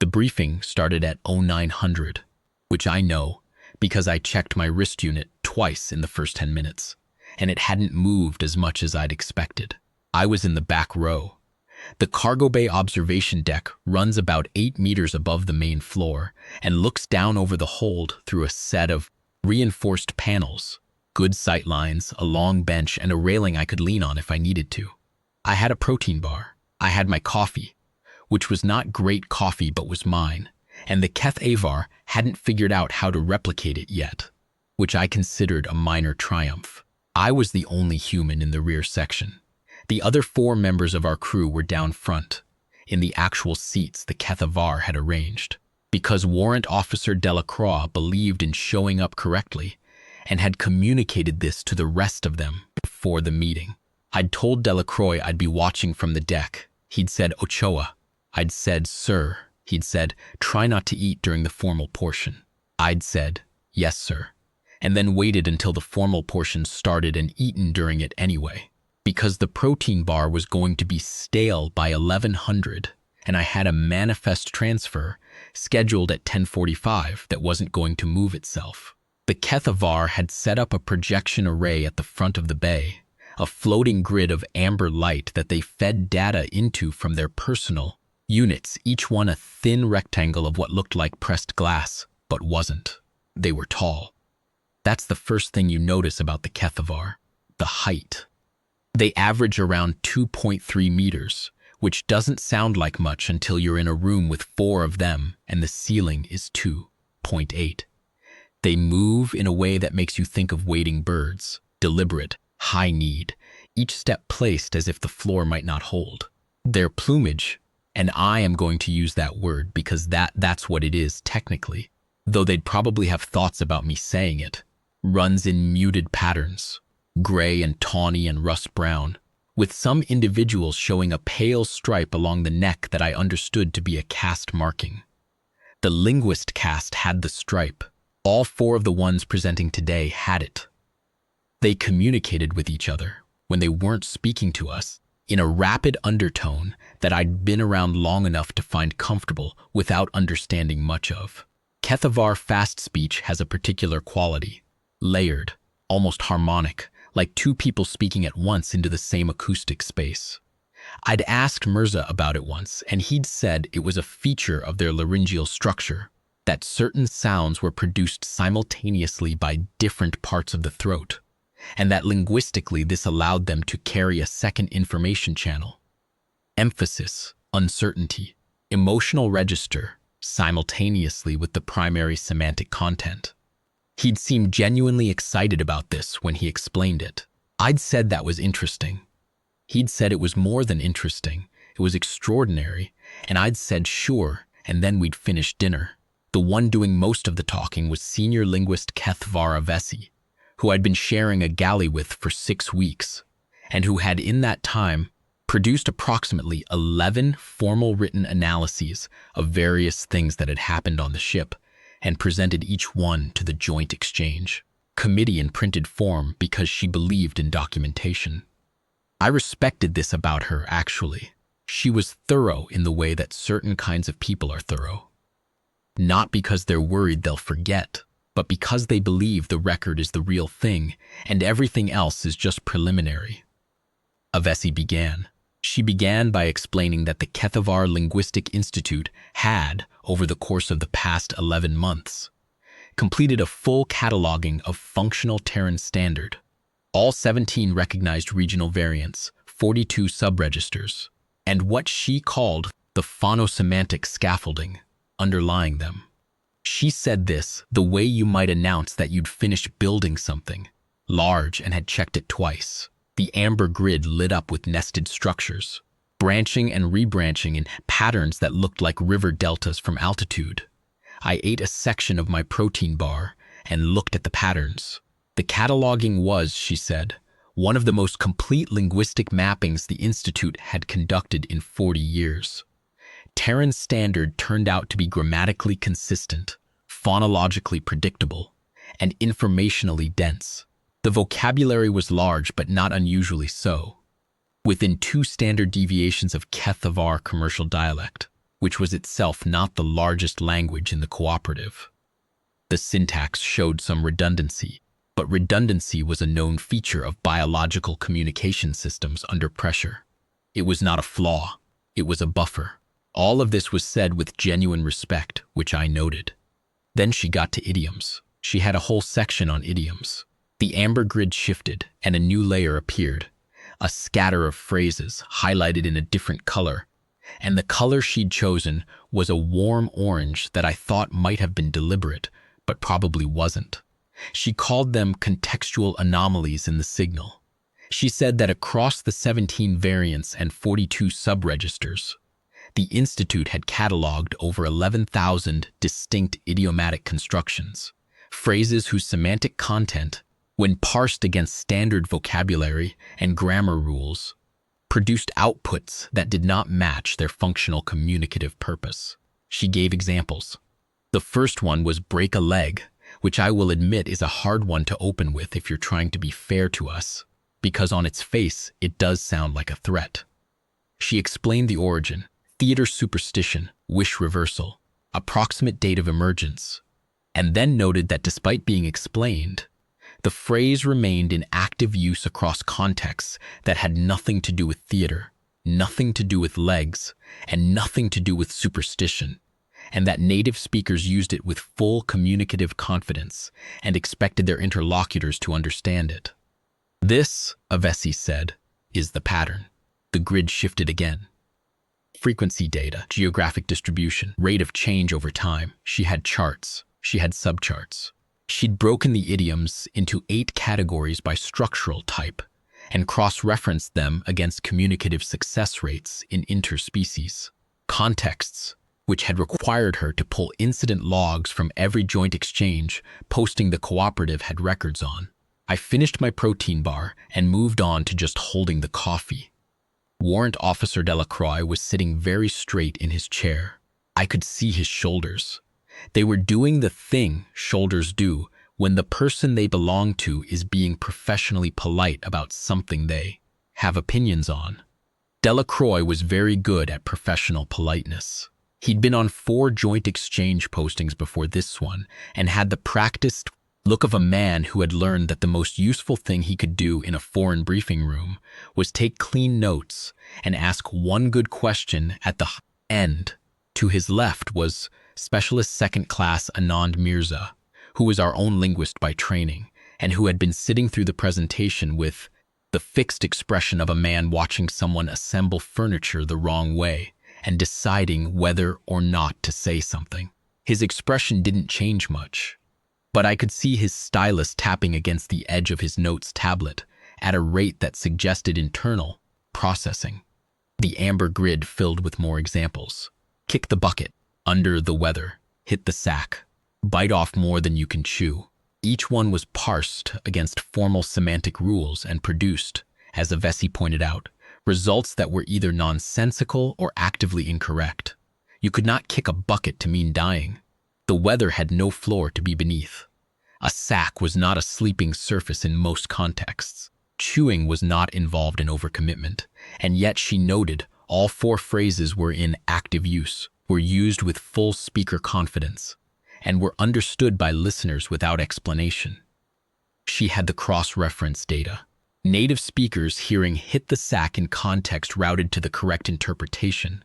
The briefing started at 0900, which I know because I checked my wrist unit twice in the first 10 minutes, and it hadn't moved as much as I'd expected. I was in the back row. The cargo bay observation deck runs about 8 meters above the main floor and looks down over the hold through a set of reinforced panels, good sight lines, a long bench, and a railing I could lean on if I needed to. I had a protein bar. I had my coffee, which was not great coffee but was mine, and the Keth Avar hadn't figured out how to replicate it yet, which I considered a minor triumph. I was the only human in the rear section. The other 4 members of our crew were down front, in the actual seats the Keth Avar had arranged, because Warrant Officer Delacroix believed in showing up correctly and had communicated this to the rest of them before the meeting. I'd told Delacroix I'd be watching from the deck. He'd said, "Ochoa." I'd said, "Sir." He'd said, "Try not to eat during the formal portion." I'd said, "Yes, sir," and then waited until the formal portion started and eaten during it anyway, because the protein bar was going to be stale by 1100, and I had a manifest transfer scheduled at 10:45 that wasn't going to move itself. The Keth Avar had set up a projection array at the front of the bay, a floating grid of amber light that they fed data into from their personal units, each one a thin rectangle of what looked like pressed glass, but wasn't. They were tall. That's the first thing you notice about the Keth Avar, the height. They average around 2.3 meters, which doesn't sound like much until you're in a room with 4 of them and the ceiling is 2.8. They move in a way that makes you think of wading birds, deliberate, high need, each step placed as if the floor might not hold. Their plumage, and I am going to use that word because that's what it is technically, though they'd probably have thoughts about me saying it, runs in muted patterns, gray and tawny and rust brown, with some individuals showing a pale stripe along the neck that I understood to be a caste marking. The linguist caste had the stripe. All 4 of the ones presenting today had it. They communicated with each other, when they weren't speaking to us, in a rapid undertone that I'd been around long enough to find comfortable without understanding much of. Keth Avar fast speech has a particular quality, layered, almost harmonic, like 2 people speaking at once into the same acoustic space. I'd asked Mirza about it once, and he'd said it was a feature of their laryngeal structure, that certain sounds were produced simultaneously by different parts of the throat, and that linguistically this allowed them to carry a second information channel. Emphasis, uncertainty, emotional register, simultaneously with the primary semantic content. He'd seemed genuinely excited about this when he explained it. I'd said that was interesting. He'd said it was more than interesting, it was extraordinary, and I'd said sure, and then we'd finish dinner. The one doing most of the talking was senior linguist Keth Varavesi, who I'd been sharing a galley with for 6 weeks, and who had in that time produced approximately 11 formal written analyses of various things that had happened on the ship, and presented each one to the Joint Exchange Committee in printed form because she believed in documentation. I respected this about her, actually. She was thorough in the way that certain kinds of people are thorough. Not because they're worried they'll forget, but because they believe the record is the real thing and everything else is just preliminary. Avesi began. She began by explaining that the Keth Avar Linguistic Institute had, over the course of the past 11 months, completed a full cataloging of functional Terran standard, all 17 recognized regional variants, 42 subregisters, and what she called the phonosemantic scaffolding underlying them. She said this the way you might announce that you'd finished building something large and had checked it twice. The amber grid lit up with nested structures, branching and rebranching in patterns that looked like river deltas from altitude. I ate a section of my protein bar and looked at the patterns. The cataloging was, she said, one of the most complete linguistic mappings the Institute had conducted in 40 years. Terran Standard turned out to be grammatically consistent, phonologically predictable, and informationally dense. The vocabulary was large but not unusually so, within 2 standard deviations of Keth Avar commercial dialect. which was itself not the largest language in the cooperative. The syntax showed some redundancy, but redundancy was a known feature of biological communication systems under pressure. It was not a flaw, it was a buffer. All of this was said with genuine respect, which I noted. Then she got to idioms. She had a whole section on idioms. The amber grid shifted, and a new layer appeared, a scatter of phrases highlighted in a different color, and the color she'd chosen was a warm orange that I thought might have been deliberate, but probably wasn't. She called them contextual anomalies in the signal. She said that across the 17 variants and 42 subregisters, the Institute had catalogued over 11,000 distinct idiomatic constructions, phrases whose semantic content, when parsed against standard vocabulary and grammar rules, produced outputs that did not match their functional communicative purpose. She gave examples. The first one was break a leg, which I will admit is a hard one to open with if you're trying to be fair to us, because on its face, it does sound like a threat. She explained the origin, theater superstition, wish reversal, approximate date of emergence, and then noted that despite being explained, the phrase remained in active use across contexts that had nothing to do with theater, nothing to do with legs, and nothing to do with superstition, and that native speakers used it with full communicative confidence and expected their interlocutors to understand it. This, Avesi said, is the pattern. The grid shifted again. Frequency data, geographic distribution, rate of change over time. She had charts. She had subcharts. She'd broken the idioms into 8 categories by structural type and cross-referenced them against communicative success rates in interspecies contexts, which had required her to pull incident logs from every joint exchange posting the cooperative had records on. I finished my protein bar and moved on to just holding the coffee. Warrant Officer Delacroix was sitting very straight in his chair. I could see his shoulders. They were doing the thing shoulders do when the person they belong to is being professionally polite about something they have opinions on. Delacroix was very good at professional politeness. He'd been on 4 joint exchange postings before this one and had the practiced look of a man who had learned that the most useful thing he could do in a foreign briefing room was take clean notes and ask one good question at the end. To his left was Specialist Second Class Anand Mirza, who was our own linguist by training, and who had been sitting through the presentation with the fixed expression of a man watching someone assemble furniture the wrong way and deciding whether or not to say something. His expression didn't change much, but I could see his stylus tapping against the edge of his notes tablet at a rate that suggested internal processing. The amber grid filled with more examples. Kick the bucket, under the weather, hit the sack, bite off more than you can chew. Each one was parsed against formal semantic rules and produced, as Avesi pointed out, results that were either nonsensical or actively incorrect. You could not kick a bucket to mean dying. The weather had no floor to be beneath. A sack was not a sleeping surface in most contexts. Chewing was not involved in overcommitment, and yet she noted all 4 phrases were in active use, were used with full speaker confidence, and were understood by listeners without explanation. She had the cross-reference data. Native speakers hearing hit the sack in context routed to the correct interpretation.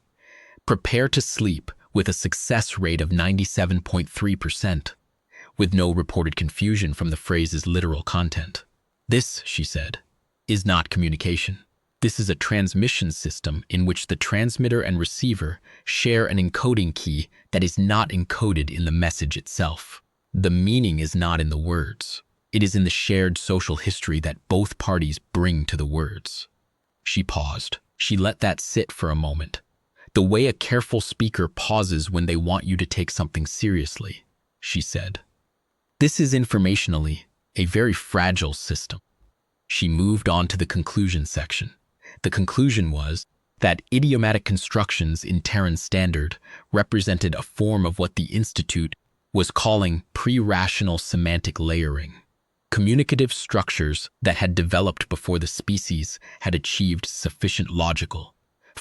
Prepare to sleep with a success rate of 97.3%, with no reported confusion from the phrase's literal content. This, she said, is not communication. This is a transmission system in which the transmitter and receiver share an encoding key that is not encoded in the message itself. The meaning is not in the words. It is in the shared social history that both parties bring to the words. She paused. She let that sit for a moment. The way a careful speaker pauses when they want you to take something seriously, she said. This is informationally a very fragile system. She moved on to the conclusion section. The conclusion was that idiomatic constructions in Terran Standard represented a form of what the Institute was calling pre-rational semantic layering. Communicative structures that had developed before the species had achieved sufficient logical,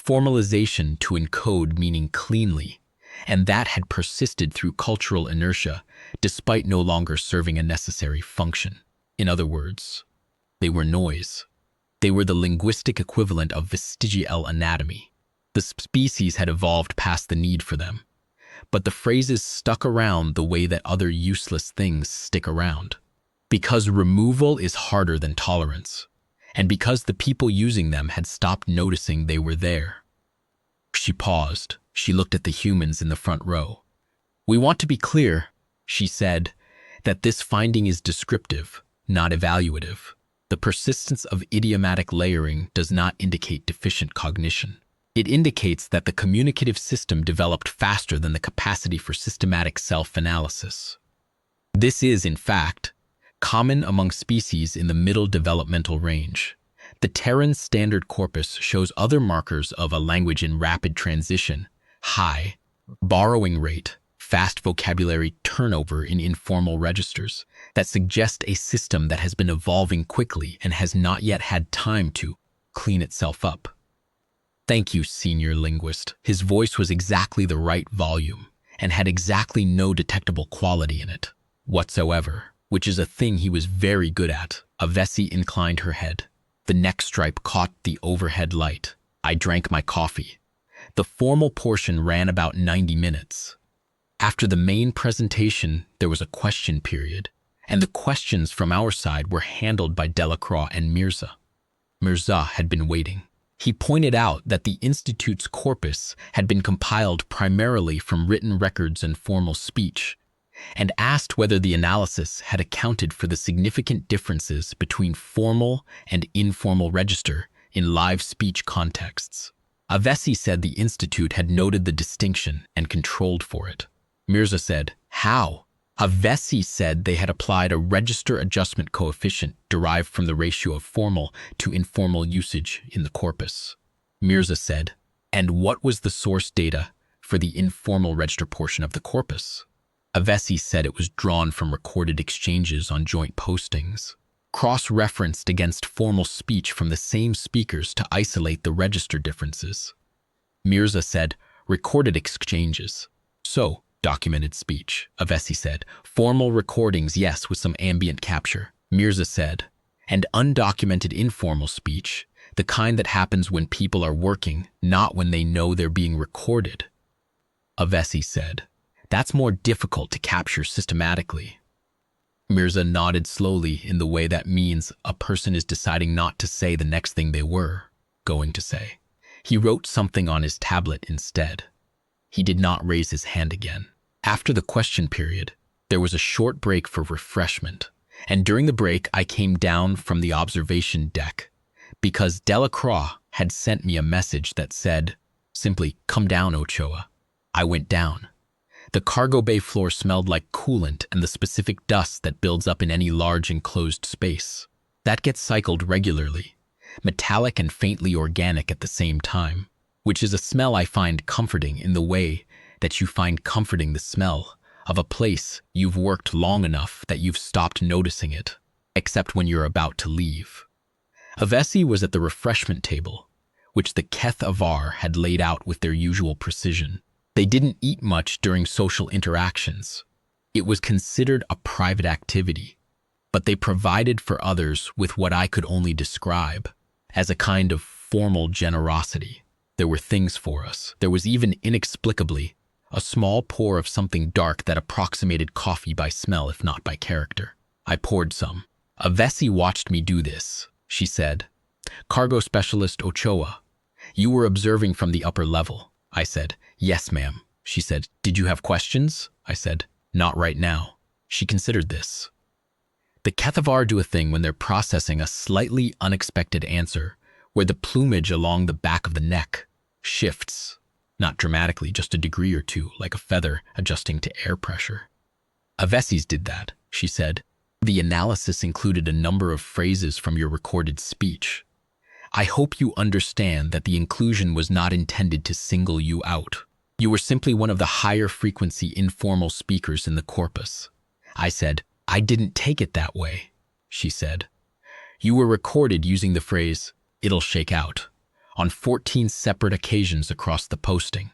Formalization to encode meaning cleanly, and that had persisted through cultural inertia despite no longer serving a necessary function. In other words, they were noise. They were the linguistic equivalent of vestigial anatomy. The species had evolved past the need for them, but the phrases stuck around the way that other useless things stick around. Because removal is harder than tolerance, and because the people using them had stopped noticing they were there. She paused. She looked at the humans in the front row. "We want to be clear," she said, "that this finding is descriptive, not evaluative. The persistence of idiomatic layering does not indicate deficient cognition. It indicates that the communicative system developed faster than the capacity for systematic self-analysis. This is, in fact, common among species in the middle developmental range. The Terran Standard Corpus shows other markers of a language in rapid transition, high borrowing rate, fast vocabulary turnover in informal registers, that suggest a system that has been evolving quickly and has not yet had time to clean itself up." "Thank you, senior linguist." His voice was exactly the right volume and had exactly no detectable quality in it whatsoever, which is a thing he was very good at. Avesi inclined her head. The neck stripe caught the overhead light. I drank my coffee. The formal portion ran about 90 minutes. After the main presentation, there was a question period, and the questions from our side were handled by Delacroix and Mirza. Mirza had been waiting. He pointed out that the Institute's corpus had been compiled primarily from written records and formal speech, and asked whether the analysis had accounted for the significant differences between formal and informal register in live speech contexts. Avesi said the Institute had noted the distinction and controlled for it. Mirza said, "How?" Avesi said they had applied a register adjustment coefficient derived from the ratio of formal to informal usage in the corpus. Mirza said, "And what was the source data for the informal register portion of the corpus?" Avesi said it was drawn from recorded exchanges on joint postings, cross-referenced against formal speech from the same speakers to isolate the register differences. Mirza said, "Recorded exchanges. So, documented speech," Avesi said. "Formal recordings, yes, with some ambient capture," Mirza said. "And undocumented informal speech, the kind that happens when people are working, not when they know they're being recorded," Avesi said. "That's more difficult to capture systematically." Mirza nodded slowly in the way that means a person is deciding not to say the next thing they were going to say. He wrote something on his tablet instead. He did not raise his hand again. After the question period, there was a short break for refreshment, and during the break I came down from the observation deck because Delacroix had sent me a message that said, simply, "Come down, Ochoa." I went down. The cargo bay floor smelled like coolant and the specific dust that builds up in any large enclosed space. That gets cycled regularly, metallic and faintly organic at the same time, which is a smell I find comforting in the way that you find comforting the smell of a place you've worked long enough that you've stopped noticing it, except when you're about to leave. Avesi was at the refreshment table, which the Keth Avar had laid out with their usual precision. They didn't eat much during social interactions. It was considered a private activity, but they provided for others with what I could only describe as a kind of formal generosity. There were things for us. There was even, inexplicably, a small pour of something dark that approximated coffee by smell if not by character. I poured some. Avesi watched me do this. She said, "Cargo Specialist Ochoa, you were observing from the upper level." I said, "Yes, ma'am." She said, "Did you have questions?" I said, "Not right now." She considered this. The Kethavar do a thing when they're processing a slightly unexpected answer, where the plumage along the back of the neck shifts, not dramatically, just a degree or two, like a feather adjusting to air pressure. Avesi's did that, she said. The analysis included a number of phrases from your recorded speech. I hope you understand that the inclusion was not intended to single you out. You were simply one of the higher frequency informal speakers in the corpus. I said, "I didn't take it that way," she said. "You were recorded using the phrase, 'It'll shake out.' on 14 separate occasions across the posting.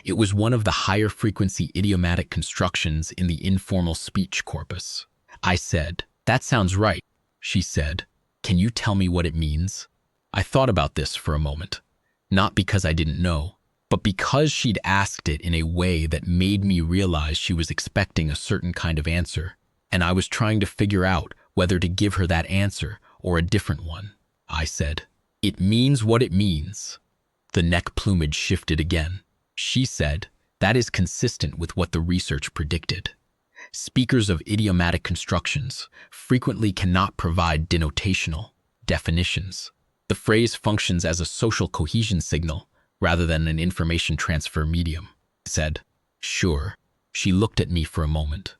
It was one of the higher frequency idiomatic constructions in the informal speech corpus. I said, "That sounds right." She said, "Can you tell me what it means?" I thought about this for a moment, not because I didn't know, but because she'd asked it in a way that made me realize she was expecting a certain kind of answer, and I was trying to figure out whether to give her that answer or a different one. I said, "It means what it means." The neck plumage shifted again. She said, "That is consistent with what the research predicted. Speakers of idiomatic constructions frequently cannot provide denotational definitions. The phrase functions as a social cohesion signal rather than an information transfer medium." I said, "Sure." She looked at me for a moment.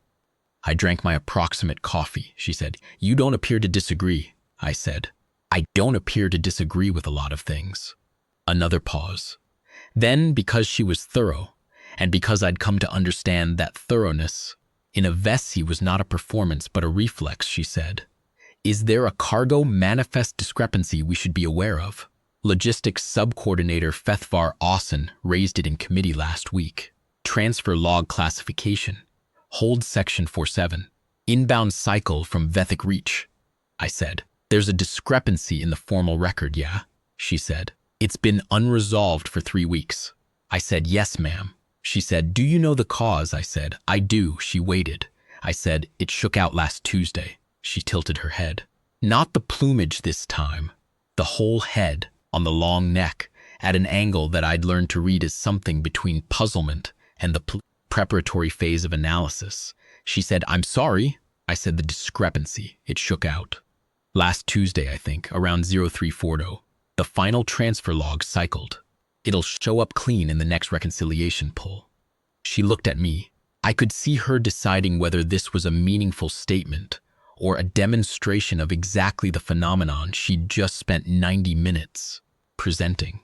I drank my approximate coffee. She said, "You don't appear to disagree." I said, "I don't appear to disagree with a lot of things." Another pause. Then, because she was thorough, and because I'd come to understand that thoroughness in a Vessi was not a performance but a reflex, she said, "Is there a cargo manifest discrepancy we should be aware of?" Logistics Subcoordinator Fethvar Austin raised it in committee last week. Transfer log classification. Hold section 47. Inbound cycle from Vethic Reach. I said, "There's a discrepancy in the formal record, yeah?" She said, "It's been unresolved for 3 weeks." I said, "Yes, ma'am." She said, "Do you know the cause?" I said, "I do." She waited. I said, "It shook out last Tuesday." She tilted her head. "Not the plumage this time. The whole head, on the long neck, at an angle that I'd learned to read as something between puzzlement and the preparatory phase of analysis." She said, "I'm sorry." I said, "The discrepancy. It shook out. Last Tuesday, I think, around 0340. The final transfer log cycled. It'll show up clean in the next reconciliation pull." She looked at me. I could see her deciding whether this was a meaningful statement or a demonstration of exactly the phenomenon she'd just spent 90 minutes presenting.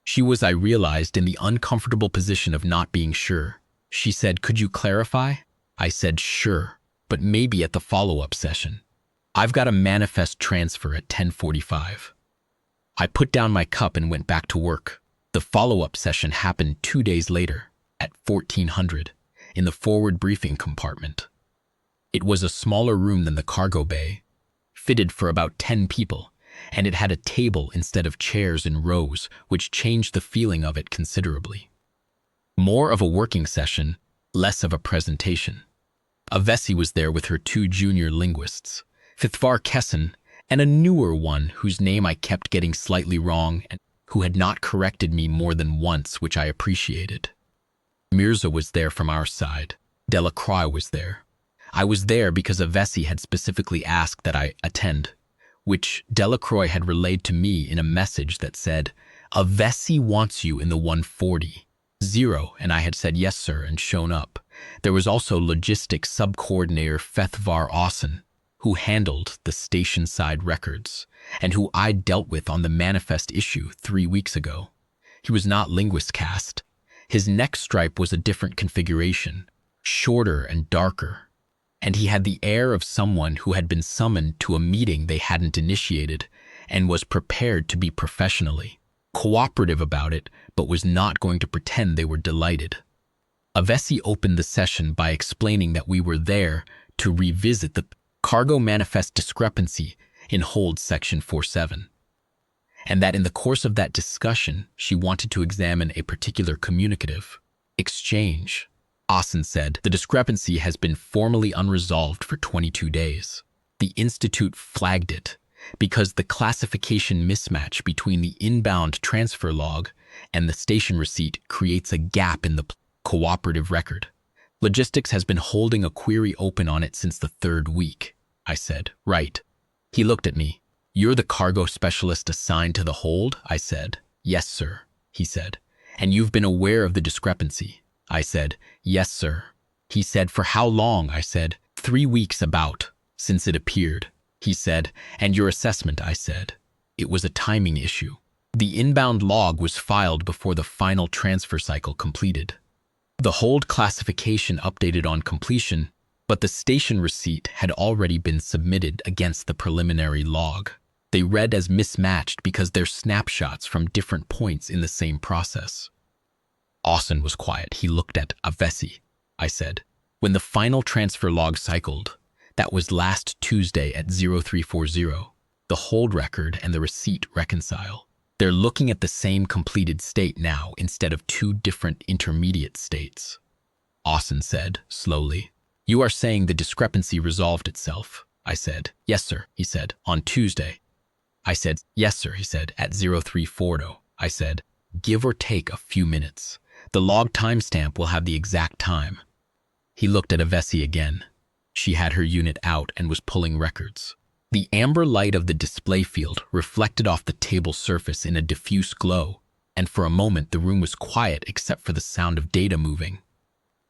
She was, I realized, in the uncomfortable position of not being sure. She said, "Could you clarify?" I said, "Sure, but maybe at the follow-up session. I've got a manifest transfer at 10:45. I put down my cup and went back to work. The follow-up session happened 2 days later, at 1400, in the forward briefing compartment. It was a smaller room than the cargo bay, fitted for about 10 people, and it had a table instead of chairs in rows, which changed the feeling of it considerably. More of a working session, less of a presentation. A Vessi was there with her 2 junior linguists, Fithvar Kesson and a newer one whose name I kept getting slightly wrong and who had not corrected me more than once, which I appreciated. Mirza was there from our side. Delacroix was there. I was there because a Vessi had specifically asked that I attend, which Delacroix had relayed to me in a message that said, "A Vessi wants you in the 140. 0, and I had said yes, sir, and shown up. There was also logistics subcoordinator Fethvar Austin, who handled the station-side records, and who I'd dealt with on the manifest issue 3 weeks ago. He was not linguist cast. His neck stripe was a different configuration, shorter and darker, and he had the air of someone who had been summoned to a meeting they hadn't initiated and was prepared to be professionally cooperative about it, but was not going to pretend they were delighted. Avesi opened the session by explaining that we were there to revisit the cargo manifest discrepancy in hold section 47, and that in the course of that discussion, she wanted to examine a particular communicative exchange. Austin said, "The discrepancy has been formally unresolved for 22 days. The Institute flagged it because the classification mismatch between the inbound transfer log and the station receipt creates a gap in the cooperative record. Logistics has been holding a query open on it since the 3rd week." I said, "Right." He looked at me. "You're the cargo specialist assigned to the hold?" I said, "Yes, sir," he said. "And you've been aware of the discrepancy?" I said, "Yes, sir." He said, "For how long?" I said, 3 weeks about, since it appeared." He said, "And your assessment?" I said, "It was a timing issue. The inbound log was filed before the final transfer cycle completed. The hold classification updated on completion, but the station receipt had already been submitted against the preliminary log. They read as mismatched because they're snapshots from different points in the same process. Austin was quiet. He looked at Avesi. I said, when the final transfer log cycled, that was last Tuesday at 0340, the hold record and the receipt reconcile. They're looking at the same completed state now instead of two different intermediate states. Austin said, slowly, you are saying the discrepancy resolved itself? I said, yes, sir, he said, on Tuesday. I said, yes, sir, he said, at 0340. I said, give or take a few minutes. The log timestamp will have the exact time. He looked at Avesi again. She had her unit out and was pulling records. The amber light of the display field reflected off the table surface in a diffuse glow, and for a moment the room was quiet except for the sound of data moving.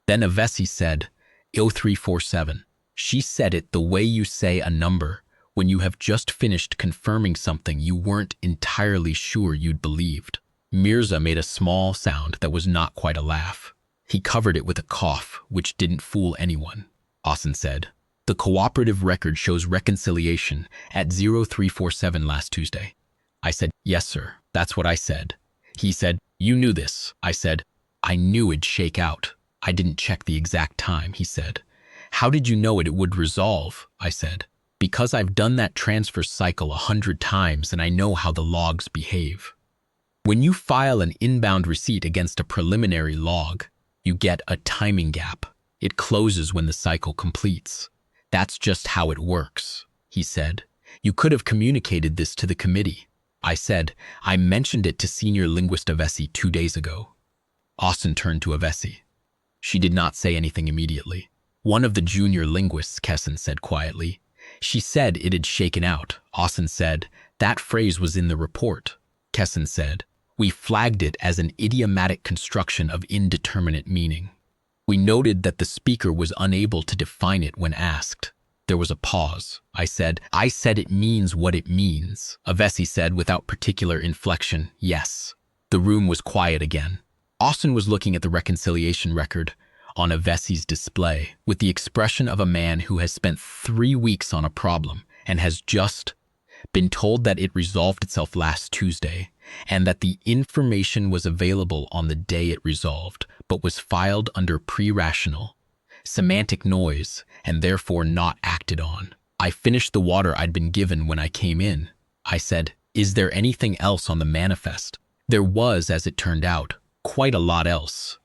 Then Avesi said, 0347. She said it the way you say a number when you have just finished confirming something you weren't entirely sure you'd believed. Mirza made a small sound that was not quite a laugh. He covered it with a cough, which didn't fool anyone. Austin said, the cooperative record shows reconciliation at 0347 last Tuesday. I said, yes, sir, that's what I said. He said, you knew this. I said, I knew it'd shake out. I didn't check the exact time, he said. How did you know it would resolve? I said, because I've done that transfer cycle 100 times and I know how the logs behave. When you file an inbound receipt against a preliminary log, you get a timing gap. It closes when the cycle completes. That's just how it works, he said. You could have communicated this to the committee. I said, I mentioned it to senior linguist Avesi 2 days ago. Austin turned to Avesi. She did not say anything immediately. One of the junior linguists, Kesson said quietly. She said it had shaken out. Austin said, that phrase was in the report. Kesson said, we flagged it as an idiomatic construction of indeterminate meaning. We noted that the speaker was unable to define it when asked. There was a pause. I said it means what it means. Avesi said without particular inflection, yes. The room was quiet again. Austin was looking at the reconciliation record on Avesi's display with the expression of a man who has spent 3 weeks on a problem and has just been told that it resolved itself last Tuesday and that the information was available on the day it resolved, but was filed under pre-rational, semantic noise, and therefore not acted on. I finished the water I'd been given when I came in. I said, is there anything else on the manifest? There was, as it turned out, quite a lot else.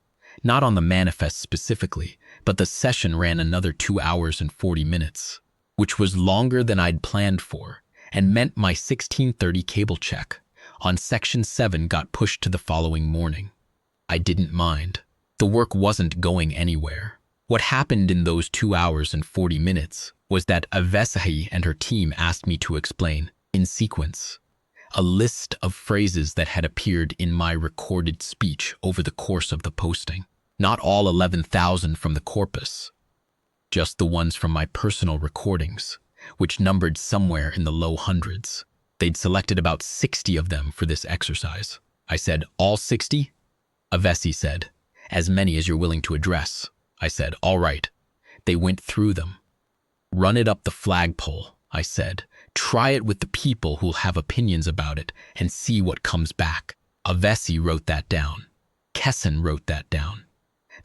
Not on the manifest specifically, but the session ran another 2 hours and 40 minutes, which was longer than I'd planned for, and meant my 16:30 cable check on Section 7 got pushed to the following morning. I didn't mind. The work wasn't going anywhere. What happened in those 2 hours and 40 minutes was that Avesi and her team asked me to explain, in sequence, a list of phrases that had appeared in my recorded speech over the course of the posting. Not all 11,000 from the corpus, just the ones from my personal recordings, which numbered somewhere in the low hundreds. They'd selected about 60 of them for this exercise. I said, all 60? Avesi said, as many as you're willing to address. I said, all right. They went through them. Run it up the flagpole, I said. Try it with the people who'll have opinions about it and see what comes back. Avesi wrote that down. Kesson wrote that down.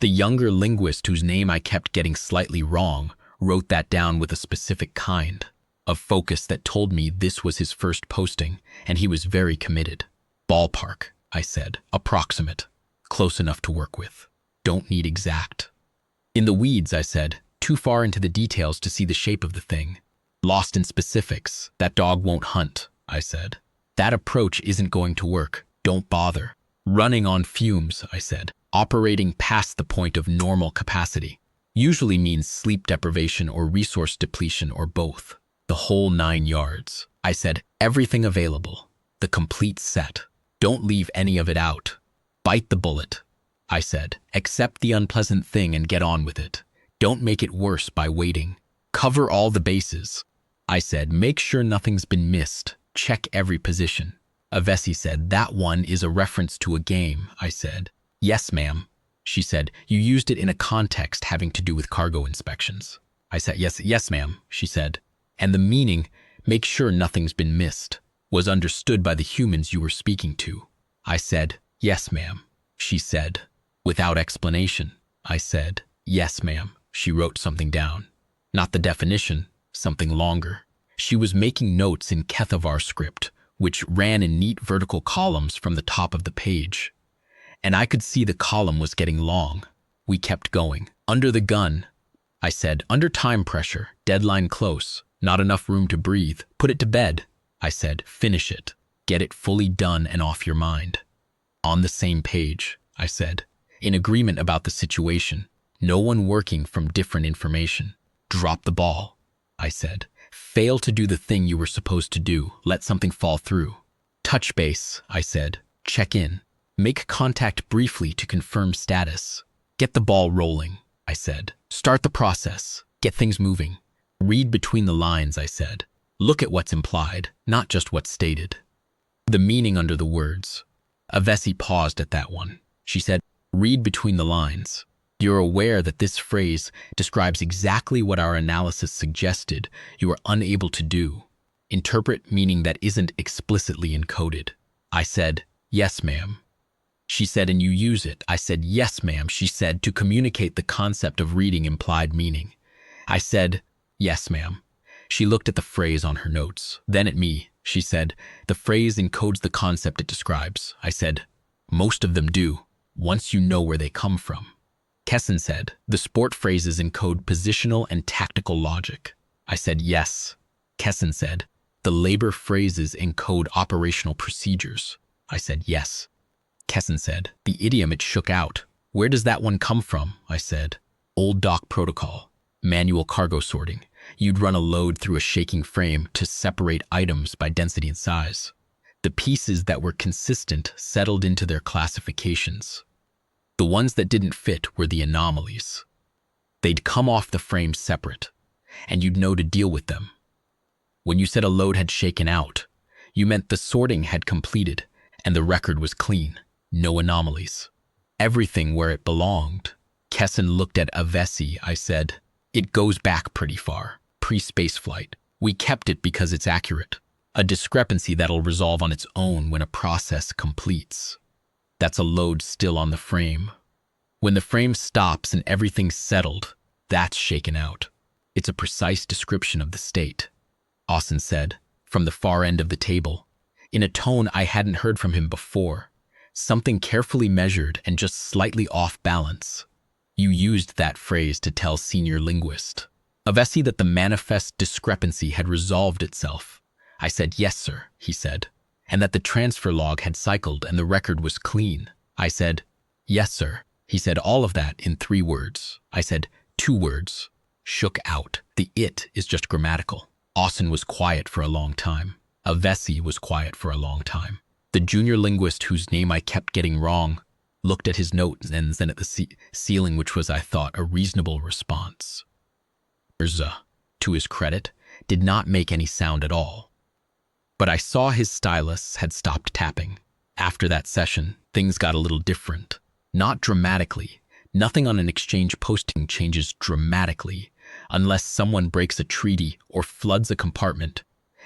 The younger linguist whose name I kept getting slightly wrong wrote that down with a specific kind of focus that told me this was his first posting and he was very committed. Ballpark, I said. Approximate. Close enough to work with. Don't need exact. In the weeds, I said. Too far into the details to see the shape of the thing. Lost in specifics. That dog won't hunt, I said. That approach isn't going to work. Don't bother. Running on fumes, I said. Operating past the point of normal capacity. Usually means sleep deprivation or resource depletion or both. The whole 9 yards. I said, everything available. The complete set. Don't leave any of it out. Bite the bullet. I said, accept the unpleasant thing and get on with it. Don't make it worse by waiting. Cover all the bases. I said, make sure nothing's been missed. Check every position. Avesi said, that one is a reference to a game. I said, yes, ma'am. She said, you used it in a context having to do with cargo inspections. I said, yes, ma'am, she said. And the meaning Make sure nothing's been missed. Was understood by the humans you were speaking to. I said, yes, ma'am. She said, without explanation. I said, yes, ma'am. She wrote something down. Not the definition, something longer. She was making notes in Kethavar script, which ran in neat vertical columns from the top of the page. And I could see the column was getting long. We kept going. Under the gun, I said, under time pressure, deadline close, not enough room to breathe. Put it to bed. I said, finish it. Get it fully done and off your mind. On the same page, I said, in agreement about the situation. No one working from different information. Drop the ball, I said. Fail to do the thing you were supposed to do. Let something fall through. Touch base, I said. Check in. Make contact briefly to confirm status. Get the ball rolling, I said. Start the process. Get things moving. Read between the lines, I said. Look at what's implied, not just what's stated. The meaning under the words. Avesi paused at that one. She said, read between the lines. You're aware that this phrase describes exactly what our analysis suggested you are unable to do. Interpret meaning that isn't explicitly encoded. I said, yes, ma'am. She said, and you use it. I said, yes, ma'am. She said, to communicate the concept of reading implied meaning. I said, yes, ma'am. She looked at the phrase on her notes, then at me. She said, the phrase encodes the concept it describes. I said, most of them do, once you know where they come from. Kesson said, the sport phrases encode positional and tactical logic. I said, yes. Kesson said, the labor phrases encode operational procedures. I said, yes. Kesson said, the idiom it shook out. Where does that one come from? I said, old dock protocol, manual cargo sorting. You'd run a load through a shaking frame to separate items by density and size. The pieces that were consistent settled into their classifications. The ones that didn't fit were the anomalies. They'd come off the frame separate, and you'd know to deal with them. When you said a load had shaken out, you meant the sorting had completed and the record was clean, no anomalies. Everything where it belonged. Kesson looked at Avesi. I said, it goes back pretty far, pre-spaceflight. We kept it because it's accurate. A discrepancy that'll resolve on its own when a process completes. That's a load still on the frame. When the frame stops and everything's settled, that's shaken out. It's a precise description of the state. Austin said, from the far end of the table, in a tone I hadn't heard from him before. Something carefully measured and just slightly off balance. You used that phrase to tell senior linguist Avesi that the manifest discrepancy had resolved itself. I said, yes, sir, he said, and that the transfer log had cycled and the record was clean. I said, yes, sir. He said all of that in 3 words. I said, 2 words. Shook out. The it is just grammatical. Austin was quiet for a long time. Avesi was quiet for a long time. The junior linguist whose name I kept getting wrong looked at his notes and then at the ceiling, which was, I thought, a reasonable response. Mirza, to his credit, did not make any sound at all. But I saw his stylus had stopped tapping. After that session, things got a little different. Not dramatically. Nothing on an exchange posting changes dramatically unless someone breaks a treaty or floods a compartment,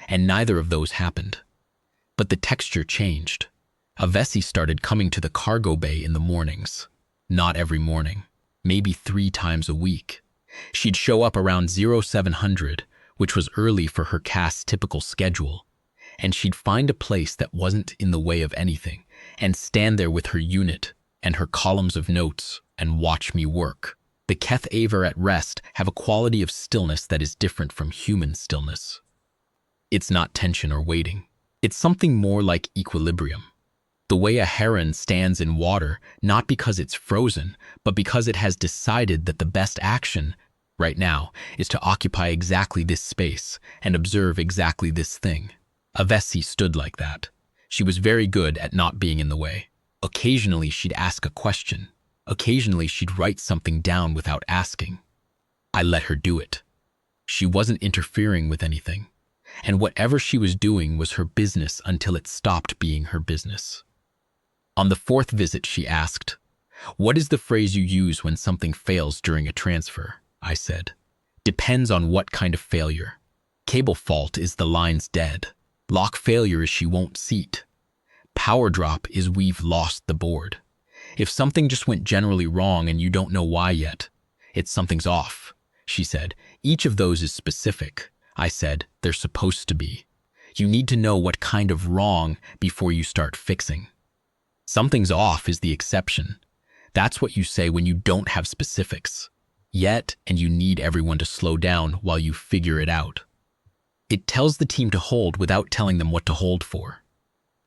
and neither of those happened. But the texture changed. Avesi started coming to the cargo bay in the mornings. Not every morning, maybe 3 times a week. She'd show up around 0700, which was early for her cast's typical schedule, and she'd find a place that wasn't in the way of anything and stand there with her unit and her columns of notes and watch me work. The Keth Aver at rest have a quality of stillness that is different from human stillness. It's not tension or waiting. It's something more like equilibrium. The way a heron stands in water, not because it's frozen, but because it has decided that the best action right now is to occupy exactly this space and observe exactly this thing. Avesi stood like that. She was very good at not being in the way. Occasionally she'd ask a question. Occasionally she'd write something down without asking. I let her do it. She wasn't interfering with anything, and whatever she was doing was her business until it stopped being her business. On the 4th visit she asked, "What is the phrase you use when something fails during a transfer?" I said, "Depends on what kind of failure." Cable fault is the line's dead. Lock failure is she won't seat. Power drop is we've lost the board. If something just went generally wrong and you don't know why yet, it's something's off, she said. Each of those is specific. I said, they're supposed to be. You need to know what kind of wrong before you start fixing. Something's off is the exception. That's what you say when you don't have specifics yet and you need everyone to slow down while you figure it out. It tells the team to hold without telling them what to hold for,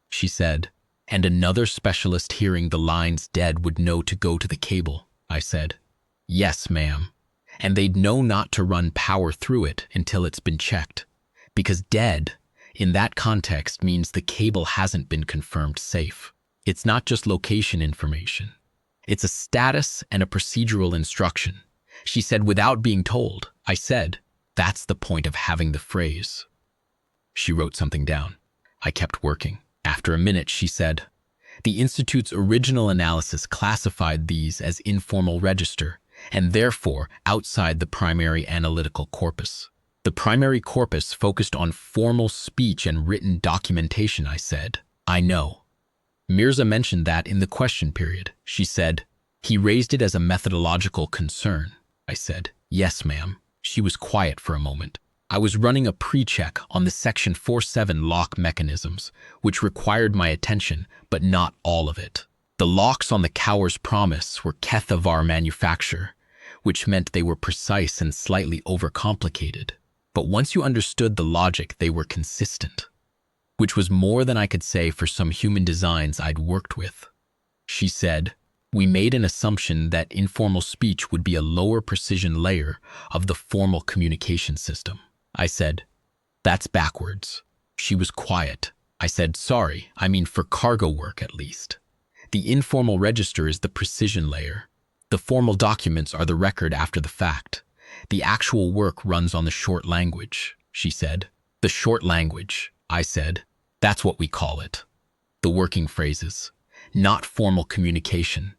she said. And another specialist hearing the lines dead would know to go to the cable, I said. Yes, ma'am. And they'd know not to run power through it until it's been checked. Because dead, in that context, means the cable hasn't been confirmed safe. It's not just location information. It's a status and a procedural instruction, she said without being told. I said, that's the point of having the phrase. She wrote something down. I kept working. After a minute, she said, the Institute's original analysis classified these as informal register and therefore outside the primary analytical corpus. The primary corpus focused on formal speech and written documentation, I said. I know. Mirza mentioned that in the question period. She said, he raised it as a methodological concern. I said, yes, ma'am. She was quiet for a moment. I was running a pre-check on the Section 47 lock mechanisms, which required my attention, but not all of it. The locks on the Cower's Promise were Kethavar manufacture, which meant they were precise and slightly overcomplicated. But once you understood the logic, they were consistent, which was more than I could say for some human designs I'd worked with. She said, we made an assumption that informal speech would be a lower precision layer of the formal communication system. I said, that's backwards. She was quiet. I said, sorry, I mean for cargo work at least. The informal register is the precision layer. The formal documents are the record after the fact. The actual work runs on the short language, she said. The short language, I said. That's what we call it. The working phrases, not formal communication.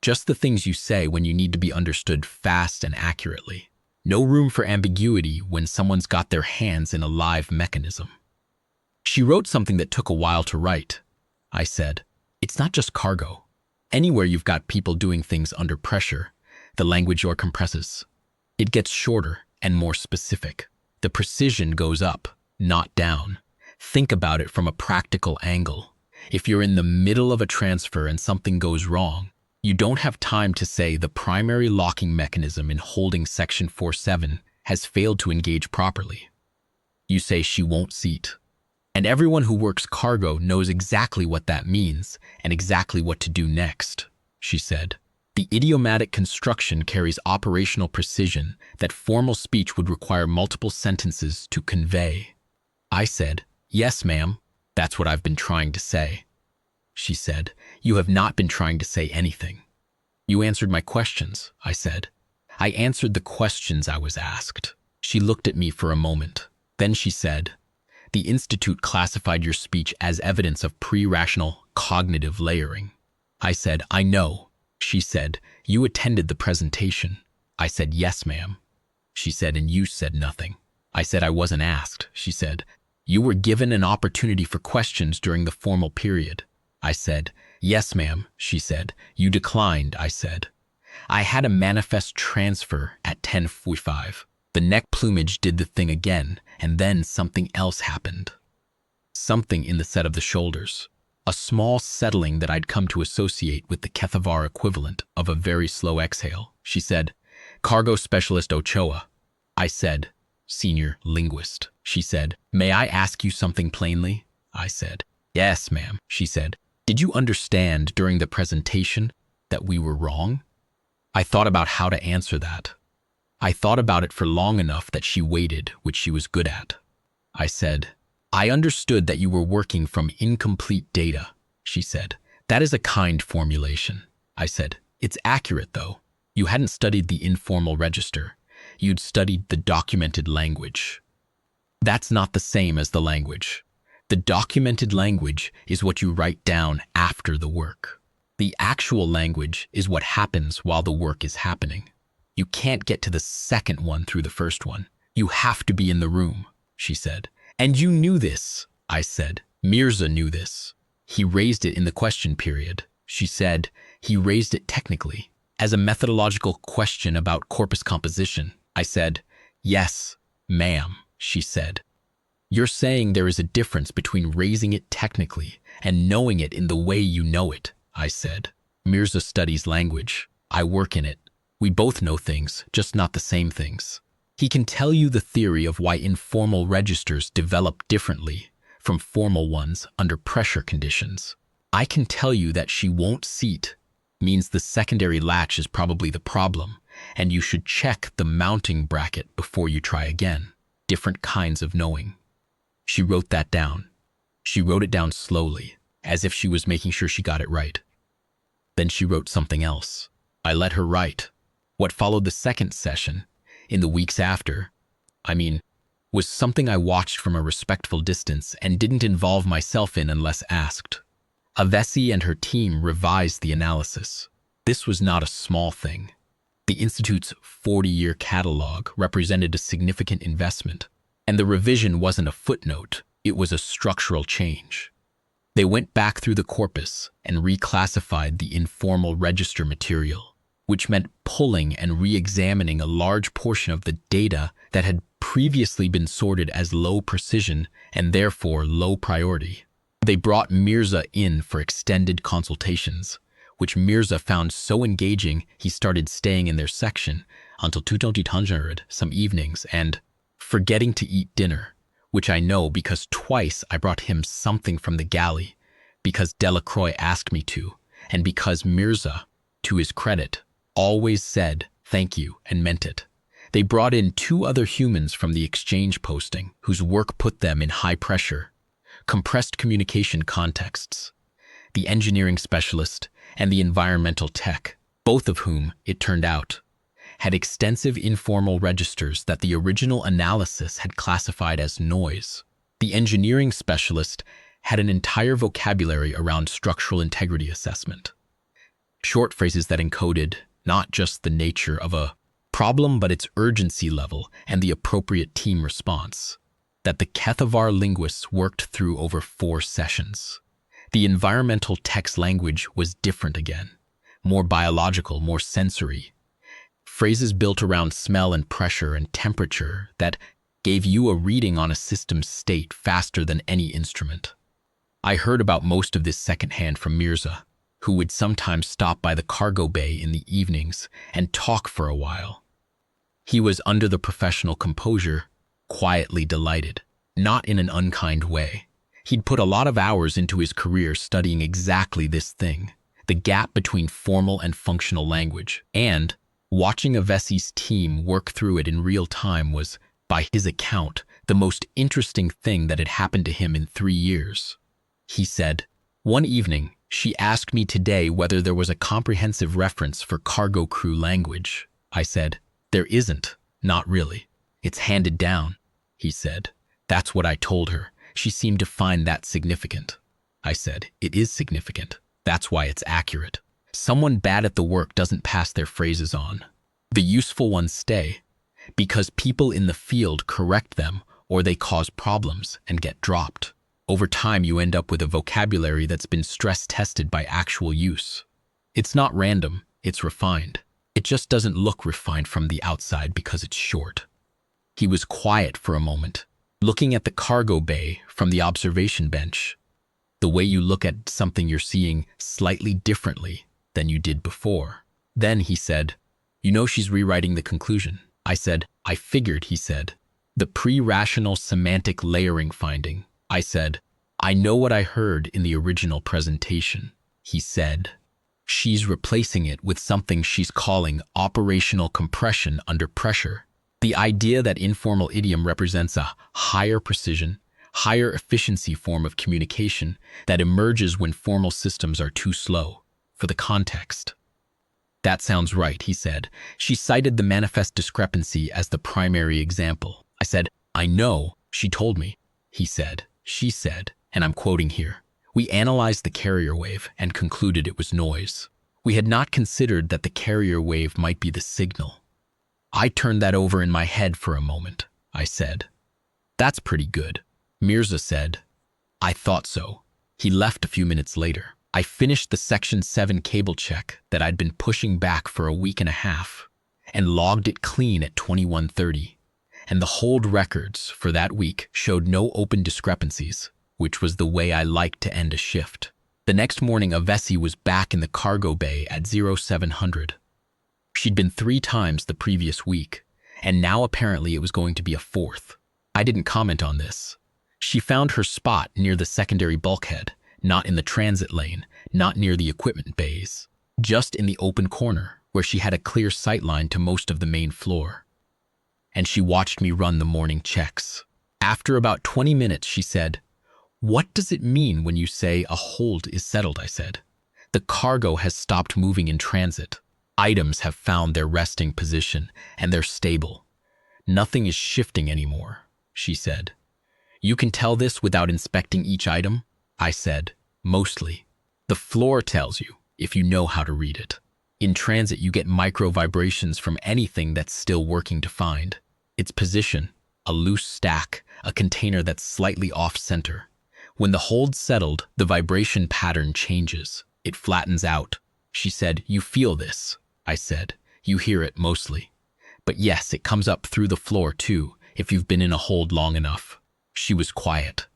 Just the things you say when you need to be understood fast and accurately. No room for ambiguity when someone's got their hands in a live mechanism. She wrote something that took a while to write. I said, it's not just cargo. Anywhere you've got people doing things under pressure, the language or compresses. It gets shorter and more specific. The precision goes up, not down. Think about it from a practical angle. If you're in the middle of a transfer and something goes wrong, you don't have time to say the primary locking mechanism in holding Section 47 has failed to engage properly. You say she won't seat. And everyone who works cargo knows exactly what that means and exactly what to do next, she said. The idiomatic construction carries operational precision that formal speech would require multiple sentences to convey. I said, yes, ma'am, that's what I've been trying to say. She said, you have not been trying to say anything. You answered my questions, I said. I answered the questions I was asked. She looked at me for a moment. Then she said, the Institute classified your speech as evidence of pre-rational cognitive layering. I said, I know. She said, you attended the presentation. I said, yes, ma'am. She said, and you said nothing. I said, I wasn't asked. She said, you were given an opportunity for questions during the formal period. I said, yes, ma'am. She said, you declined. I said, I had a manifest transfer at 10:45. The neck plumage did the thing again, and then something else happened. Something in the set of the shoulders. A small settling that I'd come to associate with the Kethavar equivalent of a very slow exhale. She said, Cargo Specialist Ochoa. I said, Senior Linguist. She said, may I ask you something plainly? I said, yes, ma'am. She said, did you understand during the presentation that we were wrong? I thought about how to answer that. I thought about it for long enough that she waited, which she was good at. I said, I understood that you were working from incomplete data. She said, that is a kind formulation. I said, it's accurate though. You hadn't studied the informal register. You'd studied the documented language. That's not the same as the language. The documented language is what you write down after the work. The actual language is what happens while the work is happening. You can't get to the second one through the first one. You have to be in the room. she said. And you knew this, I said. Mirza knew this. He raised it in the question period, she said. He raised it technically, as a methodological question about corpus composition. I said, yes, ma'am, she said. You're saying there is a difference between raising it technically and knowing it in the way you know it, I said. Mirza studies language. I work in it. We both know things, just not the same things. He can tell you the theory of why informal registers develop differently from formal ones under pressure conditions. I can tell you that she won't seat means the secondary latch is probably the problem, and you should check the mounting bracket before you try again. Different kinds of knowing. She wrote that down. She wrote it down slowly, as if she was making sure she got it right. Then she wrote something else. I let her write. What followed the second session, in the weeks after, was something I watched from a respectful distance and didn't involve myself in unless asked. Avesi and her team revised the analysis. This was not a small thing. The Institute's 40-year catalog represented a significant investment, and the revision wasn't a footnote, it was a structural change. They went back through the corpus and reclassified the informal register material, which meant pulling and re-examining a large portion of the data that had previously been sorted as low precision and therefore low priority. They brought Mirza in for extended consultations, which Mirza found so engaging he started staying in their section until 200 some evenings and forgetting to eat dinner, which I know because twice I brought him something from the galley, because Delacroix asked me to, and because Mirza, to his credit, always said thank you and meant it. They brought in 2 other humans from the exchange posting whose work put them in high pressure, compressed communication contexts, the engineering specialist and the environmental tech, both of whom, it turned out, had extensive informal registers that the original analysis had classified as noise. The engineering specialist had an entire vocabulary around structural integrity assessment. Short phrases that encoded not just the nature of a problem but its urgency level and the appropriate team response, that the Kethavar linguists worked through over 4 sessions. The environmental text language was different again, more biological, more sensory. Phrases built around smell and pressure and temperature that gave you a reading on a system's state faster than any instrument. I heard about most of this secondhand from Mirza, who would sometimes stop by the cargo bay in the evenings and talk for a while. He was under the professional composure, quietly delighted, not in an unkind way. He'd put a lot of hours into his career studying exactly this thing, the gap between formal and functional language, and watching Avesi's team work through it in real time was, by his account, the most interesting thing that had happened to him in 3 years. He said, one evening, she asked me today whether there was a comprehensive reference for cargo crew language. I said, there isn't, not really. It's handed down, he said. That's what I told her. She seemed to find that significant. I said, it is significant. That's why it's accurate. Someone bad at the work doesn't pass their phrases on. The useful ones stay, because people in the field correct them or they cause problems and get dropped. Over time, you end up with a vocabulary that's been stress-tested by actual use. It's not random, it's refined. It just doesn't look refined from the outside because it's short. He was quiet for a moment, looking at the cargo bay from the observation bench, the way you look at something you're seeing slightly differently than you did before. Then he said, you know she's rewriting the conclusion. I said, I figured, he said. The pre-rational semantic layering finding. I said, I know what I heard in the original presentation. He said, she's replacing it with something she's calling operational compression under pressure. The idea that informal idiom represents a higher precision, higher efficiency form of communication that emerges when formal systems are too slow for the context. That sounds right, he said. She cited the manifest discrepancy as the primary example. I said, I know, she told me. He said, she said, and I'm quoting here, we analyzed the carrier wave and concluded it was noise. We had not considered that the carrier wave might be the signal. I turned that over in my head for a moment. I said, That's pretty good, Mirza said. I thought so. He left a few minutes later. I finished the Section 7 cable check that I'd been pushing back for a week and a half and logged it clean at 21:30. And the hold records for that week showed no open discrepancies, which was the way I liked to end a shift. The next morning, Avesi was back in the cargo bay at 0700. She'd been 3 times the previous week, and now apparently it was going to be a 4th. I didn't comment on this. She found her spot near the secondary bulkhead, not in the transit lane, not near the equipment bays, just in the open corner where she had a clear sight line to most of the main floor. And she watched me run the morning checks. After about 20 minutes, she said, "What does it mean when you say a hold is settled?" I said. "The cargo has stopped moving in transit. Items have found their resting position, and they're stable. Nothing is shifting anymore," she said. "You can tell this without inspecting each item?" I said, "Mostly. The floor tells you, if you know how to read it. In transit, you get micro vibrations from anything that's still working to find its position, a loose stack, a container that's slightly off-center. When the hold's settled, the vibration pattern changes. It flattens out." She said, "You feel this?" I said, "You hear it mostly. But yes, it comes up through the floor too, if you've been in a hold long enough." She was quiet.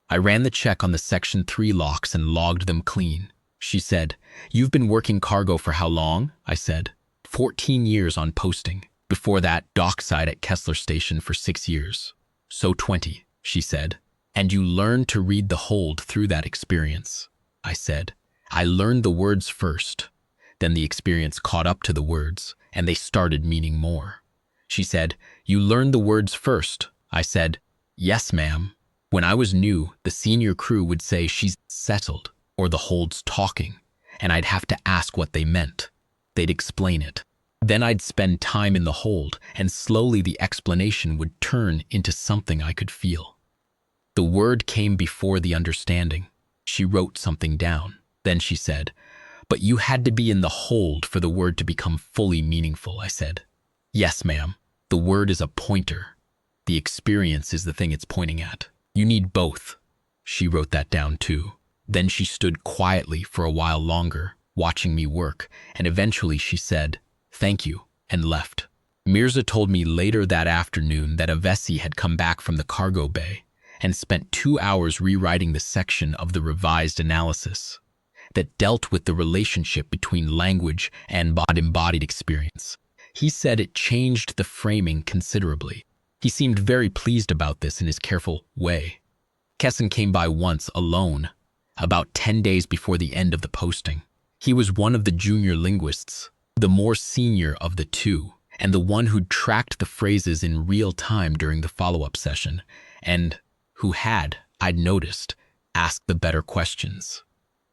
I ran the check on the Section 3 locks and logged them clean. She said, "You've been working cargo for how long?" I said, 14 years on posting. Before that, dockside at Kessler Station for 6 years. "So 20, she said. "And you learned to read the hold through that experience." I said, "I learned the words first. Then the experience caught up to the words, and they started meaning more." She said, "You learned the words first." I said, "Yes, ma'am. When I was new, the senior crew would say she's settled or the hold's talking, and I'd have to ask what they meant. They'd explain it. Then I'd spend time in the hold, and slowly the explanation would turn into something I could feel. The word came before the understanding." She wrote something down. Then she said, "But you had to be in the hold for the word to become fully meaningful." I said, "Yes, ma'am. The word is a pointer. The experience is the thing it's pointing at. You need both." She wrote that down too. Then she stood quietly for a while longer, watching me work, and eventually she said, "Thank you," and left. Mirza told me later that afternoon that Avesi had come back from the cargo bay and spent 2 hours rewriting the section of the revised analysis that dealt with the relationship between language and embodied experience. He said it changed the framing considerably. He seemed very pleased about this in his careful way. Kesson came by once alone, about 10 days before the end of the posting. He was one of the junior linguists, the more senior of the two, and the one who'd tracked the phrases in real time during the follow-up session, and who had, I'd noticed, asked the better questions.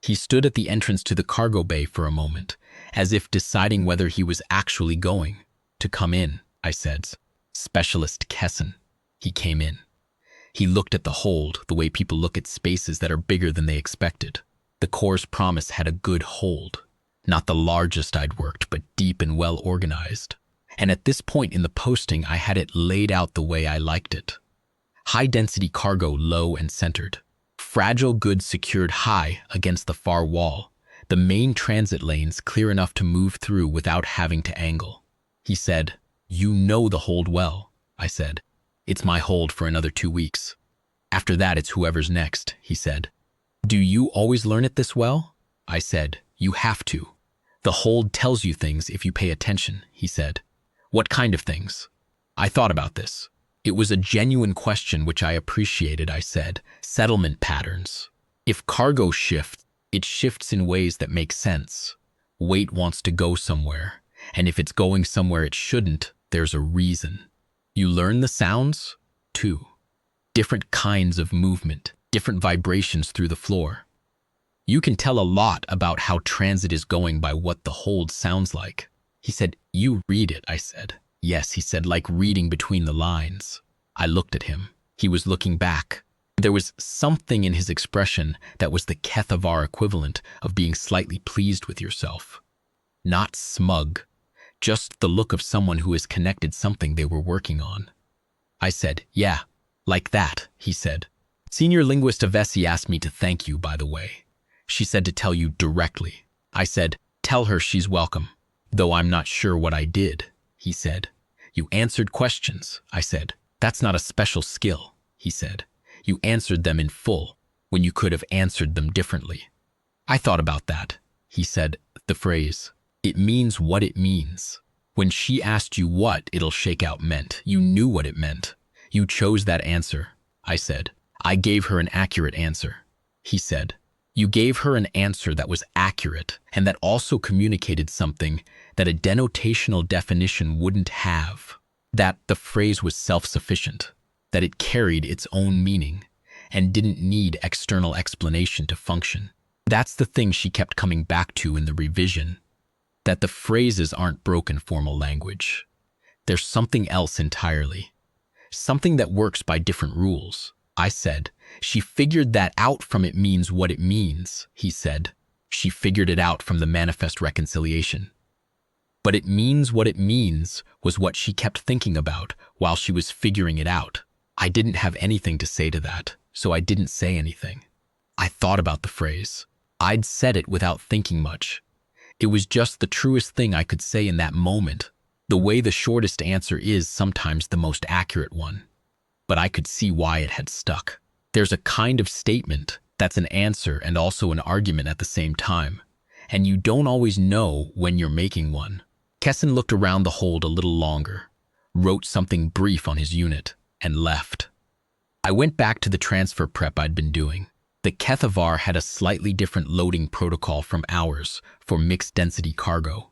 He stood at the entrance to the cargo bay for a moment, as if deciding whether he was actually going to come in. I said, "Specialist Kesson." He came in. He looked at the hold the way people look at spaces that are bigger than they expected. The Corps' promise had a good hold. Not the largest I'd worked, but deep and well organized. And at this point in the posting, I had it laid out the way I liked it. High-density cargo low and centered. Fragile goods secured high against the far wall. The main transit lanes clear enough to move through without having to angle. He said, "You know the hold well." I said, "It's my hold for another 2 weeks. After that, it's whoever's next," he said. "Do you always learn it this well?" I said, "You have to. The hold tells you things if you pay attention," he said. "What kind of things?" I thought about this. It was a genuine question which I appreciated. I said, "Settlement patterns. If cargo shifts, it shifts in ways that make sense. Weight wants to go somewhere, and if it's going somewhere it shouldn't, there's a reason. You learn the sounds, too. Different kinds of movement, different vibrations through the floor. You can tell a lot about how transit is going by what the hold sounds like." He said, "You read it," I said. "Yes," he said, "like reading between the lines." I looked at him. He was looking back. There was something in his expression that was the Kethavar equivalent of being slightly pleased with yourself. Not smug, just the look of someone who has connected something they were working on. I said, "Yeah, Like that, he said. Senior linguist Avesi asked me to thank you, by the way. She said to tell you directly. I said, tell her she's welcome. Though I'm not sure what I did, he said. You answered questions, I said. That's not a special skill, he said. You answered them in full, when you could have answered them differently. I thought about that, he said. The phrase, it means what it means. When she asked you what it'll shake out meant, you knew what it meant. You chose that answer, I said. I gave her an accurate answer, he said. You gave her an answer that was accurate and that also communicated something that a denotational definition wouldn't have. That the phrase was self-sufficient, that it carried its own meaning and didn't need external explanation to function. That's the thing she kept coming back to in the revision, that the phrases aren't broken formal language. There's something else entirely, something that works by different rules. I said, she figured that out from it means what it means, he said. She figured it out from the manifest reconciliation. But it means what it means was what she kept thinking about while she was figuring it out. I didn't have anything to say to that, so I didn't say anything. I thought about the phrase. I'd said it without thinking much. It was just the truest thing I could say in that moment, the way the shortest answer is sometimes the most accurate one. But I could see why it had stuck. There's a kind of statement that's an answer and also an argument at the same time, and you don't always know when you're making one. Kesson looked around the hold a little longer, wrote something brief on his unit, and left. I went back to the transfer prep I'd been doing. The Kethavar had a slightly different loading protocol from ours for mixed-density cargo.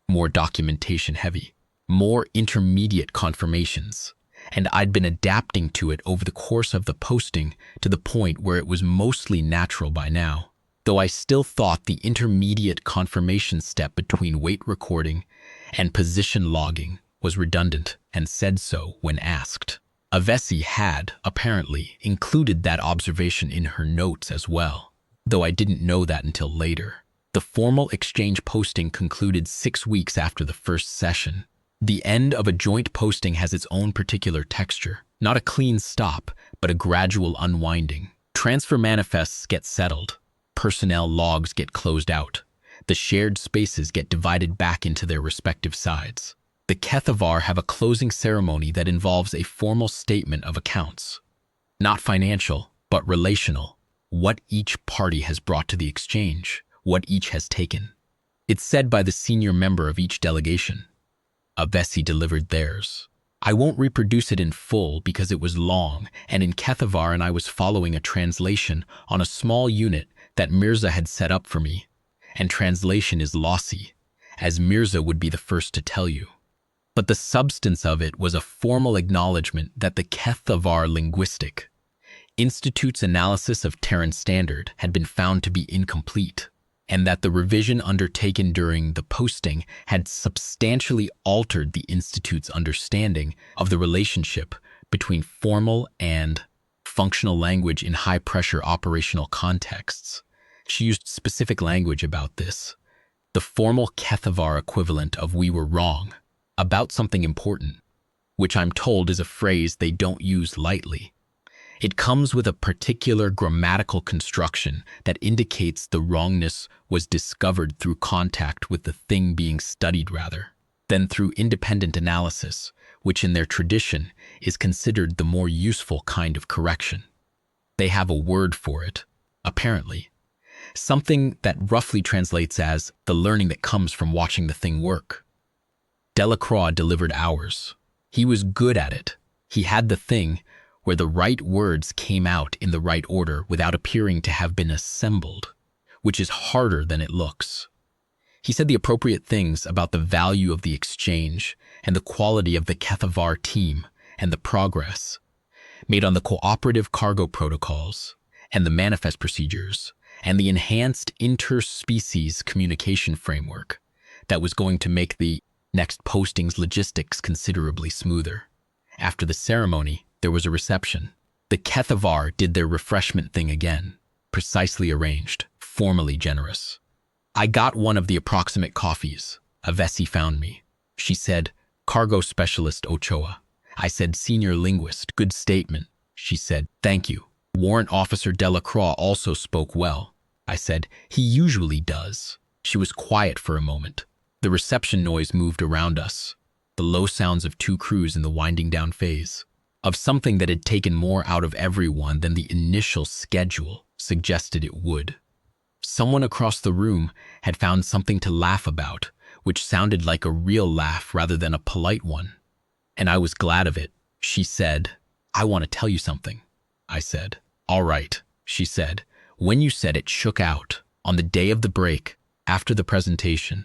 More documentation heavy, more intermediate confirmations, and I'd been adapting to it over the course of the posting to the point where it was mostly natural by now, though I still thought the intermediate confirmation step between weight recording and position logging was redundant and said so when asked. Avesi had, apparently, included that observation in her notes as well, though I didn't know that until later. The formal exchange posting concluded 6 weeks after the first session. The end of a joint posting has its own particular texture, not a clean stop, but a gradual unwinding. Transfer manifests get settled, personnel logs get closed out, the shared spaces get divided back into their respective sides. The Kethavar have a closing ceremony that involves a formal statement of accounts. Not financial, but relational. What each party has brought to the exchange, what each has taken. It's said by the senior member of each delegation. Avesi delivered theirs. I won't reproduce it in full because it was long, and in Kethavar and I was following a translation on a small unit that Mirza had set up for me. And translation is lossy, as Mirza would be the first to tell you. But the substance of it was a formal acknowledgement that the Kethavar Linguistic Institute's analysis of Terran Standard had been found to be incomplete, and that the revision undertaken during the posting had substantially altered the Institute's understanding of the relationship between formal and functional language in high-pressure operational contexts. She used specific language about this, the formal Kethavar equivalent of "we were wrong" about something important, which I'm told is a phrase they don't use lightly. It comes with a particular grammatical construction that indicates the wrongness was discovered through contact with the thing being studied rather than through independent analysis, which in their tradition is considered the more useful kind of correction. They have a word for it, apparently, something that roughly translates as the learning that comes from watching the thing work. Delacroix delivered ours. He was good at it. He had the thing where the right words came out in the right order without appearing to have been assembled, which is harder than it looks. He said the appropriate things about the value of the exchange and the quality of the Kethavar team and the progress made on the cooperative cargo protocols and the manifest procedures and the enhanced interspecies communication framework that was going to make the next posting's logistics considerably smoother. After the ceremony, there was a reception. The Kethavar did their refreshment thing again, precisely arranged, formally generous. I got one of the approximate coffees. Avesi found me. She said, "Cargo Specialist Ochoa." I said, "Senior Linguist, good statement." She said, "Thank you." Warrant Officer Delacroix also spoke well. I said, "He usually does." She was quiet for a moment. The reception noise moved around us, the low sounds of two crews in the winding down phase, of something that had taken more out of everyone than the initial schedule suggested it would. Someone across the room had found something to laugh about, which sounded like a real laugh rather than a polite one. And I was glad of it. She said, "I want to tell you something." I said, "All right," she said. When you said it shook out, on the day of the break, after the presentation,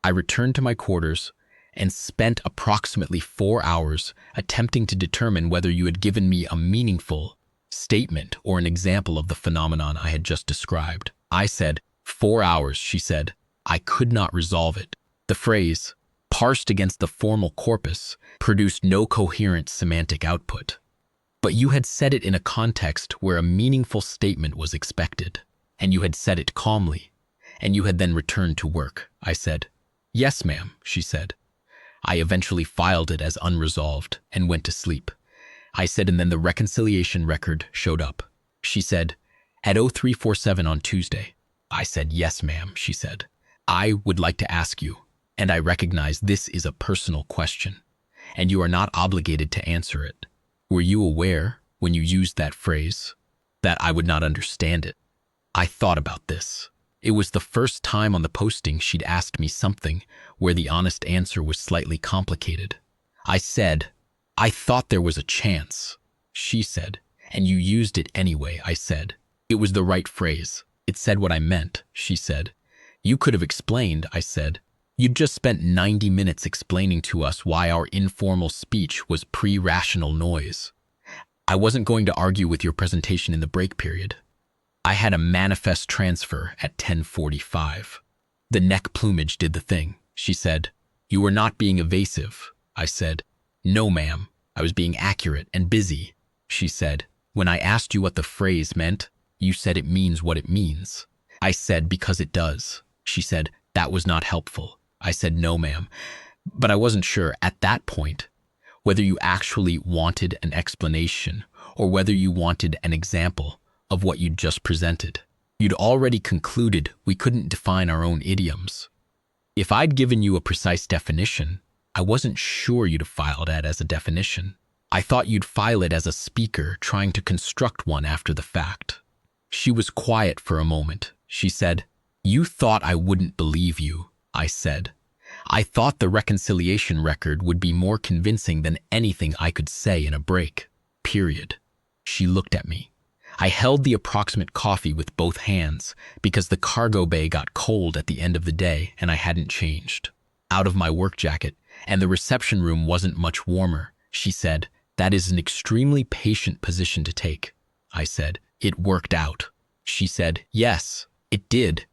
I returned to my quarters and spent approximately 4 hours attempting to determine whether you had given me a meaningful statement or an example of the phenomenon I had just described. I said, 4 hours, she said. I could not resolve it. The phrase, parsed against the formal corpus, produced no coherent semantic output. But you had said it in a context where a meaningful statement was expected, and you had said it calmly, and you had then returned to work. I said, "Yes, ma'am," she said. I eventually filed it as unresolved and went to sleep. I said, and then the reconciliation record showed up. She said, "At 0347 on Tuesday." I said, "Yes, ma'am," she said. "I would like to ask you, and I recognize this is a personal question, and you are not obligated to answer it. Were you aware, when you used that phrase, that I would not understand it?" I thought about this. It was the first time on the posting she'd asked me something where the honest answer was slightly complicated. I said, "I thought there was a chance." She said, "And you used it anyway," I said. "It was the right phrase. It said what I meant," she said. "You could have explained," I said. "You'd just spent 90 minutes explaining to us why our informal speech was pre-rational noise. I wasn't going to argue with your presentation in the break period. I had a manifest transfer at 10:45. The neck plumage did the thing," she said. "You were not being evasive." I said, "No, ma'am. I was being accurate and busy." She said, "When I asked you what the phrase meant, you said it means what it means." I said, "Because it does." She said, "That was not helpful." I said, "No, ma'am." But I wasn't sure at that point whether you actually wanted an explanation or whether you wanted an example of what you'd just presented. You'd already concluded we couldn't define our own idioms. If I'd given you a precise definition, I wasn't sure you'd have filed it as a definition. I thought you'd file it as a speaker trying to construct one after the fact. She was quiet for a moment. She said, "You thought I wouldn't believe you," I said. "I thought the reconciliation record would be more convincing than anything I could say in a break. Period." She looked at me. I held the approximate coffee with both hands because the cargo bay got cold at the end of the day and I hadn't changed out of my work jacket, and the reception room wasn't much warmer. She said, "That is an extremely patient position to take." I said, "It worked out." She said, "Yes, it did."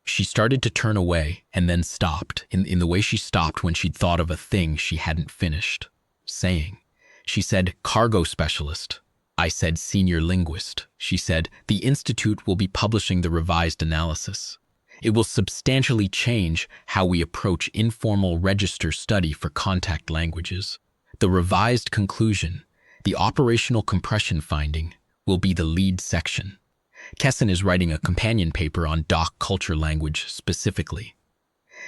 She started to turn away and then stopped in the way she stopped when she'd thought of a thing she hadn't finished saying. She said, "Cargo specialist." I said, "Senior linguist." She said, "The Institute will be publishing the revised analysis. It will substantially change how we approach informal register study for contact languages. The revised conclusion, the operational compression finding, will be the lead section. Kesson is writing a companion paper on doc culture language specifically.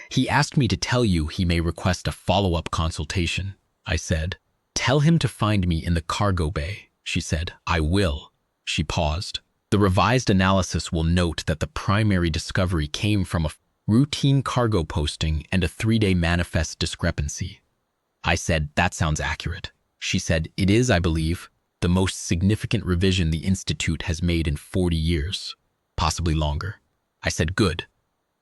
He asked me to tell you he may request a follow-up consultation." I said, "Tell him to find me in the cargo bay." She said, "I will." She paused. "The revised analysis will note that the primary discovery came from a routine cargo posting and a 3-day manifest discrepancy." I said, "That sounds accurate." She said, "It is, I believe, the most significant revision the Institute has made in 40 years, possibly longer." I said, "Good."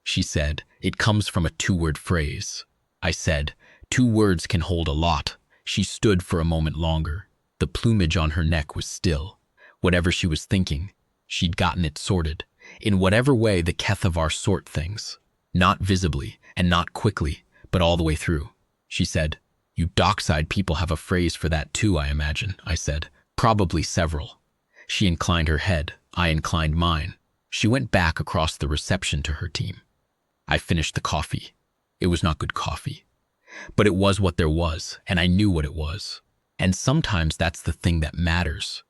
She said, "It comes from a 2-word phrase." I said, "2 words can hold a lot." She stood for a moment longer. The plumage on her neck was still. Whatever she was thinking, she'd gotten it sorted. In whatever way the Kethavar sort things. Not visibly and not quickly, but all the way through. She said, "You dockside people have a phrase for that too, I imagine." I said, "Probably several." She inclined her head. I inclined mine. She went back across the reception to her team. I finished the coffee. It was not good coffee. But it was what there was, and I knew what it was. And sometimes that's the thing that matters.